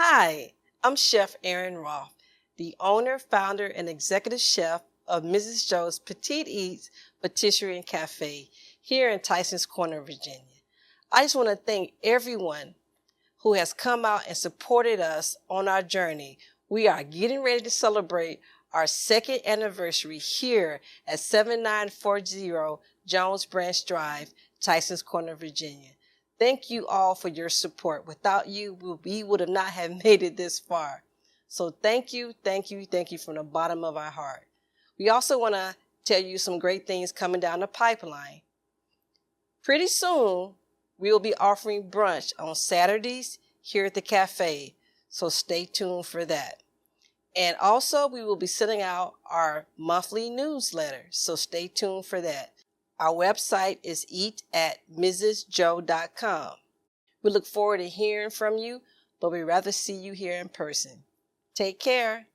Hi, I'm Chef Aaron Roth, the owner, founder, and executive chef of Mrs. Joe's Petite Eats Patisserie and Cafe here in Tysons Corner, Virginia. I just want to thank everyone who has come out and supported us on our journey. We are getting ready to celebrate our second anniversary here at 7940 Jones Branch Drive, Tysons Corner, Virginia. Thank you all for your support. Without you, we would have not have made it this far. So thank you from the bottom of our heart. We also want to tell you some great things coming down the pipeline. Pretty soon, we will be offering brunch on Saturdays here at the cafe, so stay tuned for that. And also, we will be sending out our monthly newsletter, so stay tuned for that. Our website is eat@mrsjoe.com. We look forward to hearing from you, but we'd rather see you here in person. Take care.